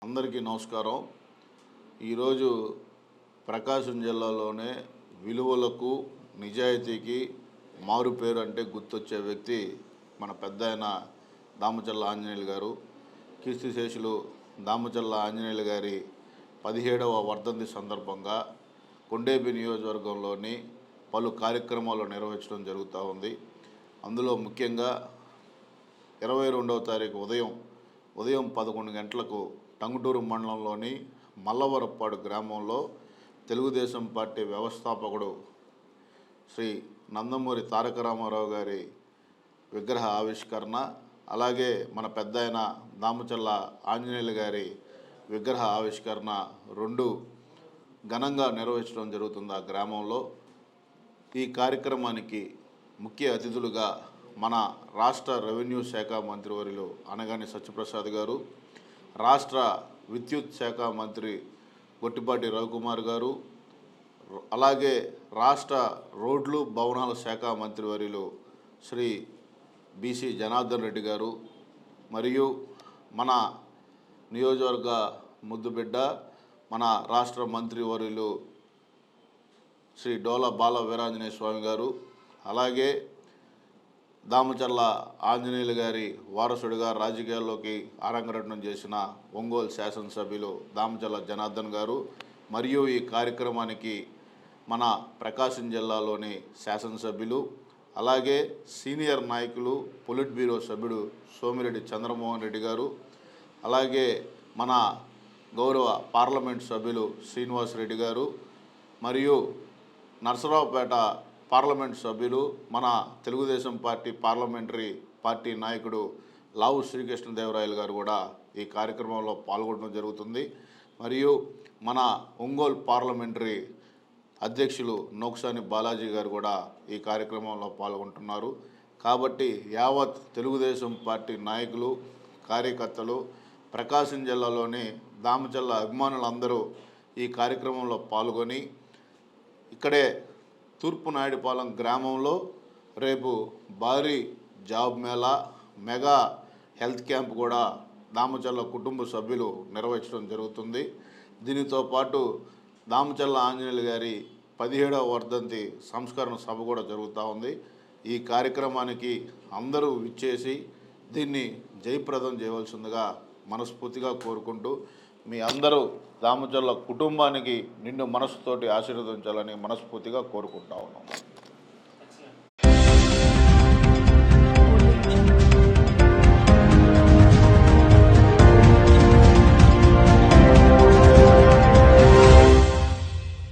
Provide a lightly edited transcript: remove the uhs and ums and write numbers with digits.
అందరికీ నమస్కారం. ఈరోజు ప్రకాశం జిల్లాలోనే విలువలకు నిజాయితీకి మారుపేరు అంటే గుర్తొచ్చే వ్యక్తి మన పెద్దాయన దామచల్ల ఆంజనేయులు గారు. కీర్తిశేషులు దామచల్ల ఆంజనేయులు గారి 17వ వర్ధంతి సందర్భంగా కొండేపి నియోజకవర్గంలోని పలు కార్యక్రమాలు నిర్వహించడం జరుగుతూ ఉంది. అందులో ముఖ్యంగా 22వ తారీఖు ఉదయం 11 గంటలకు టంగుటూరు మండలంలోని మల్లవరప్పాడు గ్రామంలో తెలుగుదేశం పార్టీ వ్యవస్థాపకుడు శ్రీ నందమూరి తారక రామారావు గారి విగ్రహ ఆవిష్కరణ, అలాగే మన పెద్దాయన దామచల్ల ఆంజనేయులు గారి విగ్రహ ఆవిష్కరణ రెండు ఘనంగా నిర్వహించడం జరుగుతుంది ఆ గ్రామంలో. ఈ కార్యక్రమానికి ముఖ్య అతిథులుగా మన రాష్ట్ర రెవెన్యూ శాఖ మంత్రివర్యులు అనగాని సత్యప్రసాద్ గారు, రాష్ట్ర విద్యుత్ శాఖ మంత్రి గొట్టిపాటి రవికుమార్ గారు, అలాగే రాష్ట్ర రోడ్లు భవనాల శాఖ మంత్రివర్యులు శ్రీ బీసీ జనార్దన్ రెడ్డి గారు, మరియు మన నియోజకవర్గ ముద్దుబిడ్డ మన రాష్ట్ర మంత్రివర్యులు శ్రీ డోలా బాల వీరాంజనేయ స్వామి గారు, అలాగే దామచల్ల ఆంజనేయులు గారి వారసుడిగా రాజకీయాల్లోకి ఆరంగరటం చేసిన ఒంగోలు శాసనసభ్యులు దామచల్ల జనార్దన్ గారు, మరియు ఈ కార్యక్రమానికి మన ప్రకాశం జిల్లాలోని శాసనసభ్యులు, అలాగే సీనియర్ నాయకులు పొలిట్ బ్యూరో సభ్యుడు సోమిరెడ్డి చంద్రమోహన్ రెడ్డి గారు, అలాగే మన గౌరవ పార్లమెంట్ సభ్యులు శ్రీనివాసరెడ్డి గారు, మరియు నరసరావుపేట పార్లమెంట్ సభ్యులు మన తెలుగుదేశం పార్టీ పార్లమెంటరీ పార్టీ నాయకుడు లావు శ్రీకృష్ణదేవరాయలు గారు కూడా ఈ కార్యక్రమంలో పాల్గొనడం జరుగుతుంది. మరియు మన ఒంగోలు పార్లమెంటరీ అధ్యక్షులు నోక్సాని బాలాజీ గారు కూడా ఈ కార్యక్రమంలో పాల్గొంటున్నారు. కాబట్టి యావత్ తెలుగుదేశం పార్టీ నాయకులు, కార్యకర్తలు, ప్రకాశం జిల్లాలోని దామచల్ల అభిమానులందరూ ఈ కార్యక్రమంలో పాల్గొని ఇక్కడే తూర్పు నాయుడుపాలెం గ్రామంలో రేపు భారీ job Mela, mega health camp కూడా దామచల్ల కుటుంబ సభ్యులు నిర్వహించడం జరుగుతుంది. దీనితో పాటు దామచల్ల ఆంజనేయులు గారి 17వ వర్ధంతి సంస్కరణ సభ కూడా జరుగుతూ ఉంది. ఈ కార్యక్రమానికి అందరూ విచ్చేసి దీన్ని జయప్రదం చేయవలసిందిగా మనస్ఫూర్తిగా కోరుకుంటూ, మీ అందరూ దామచల్ల కుటుంబానికి నిండు మనసుతోటి ఆశీర్వదించాలని మనస్ఫూర్తిగా కోరుకుంటా ఉన్నాం.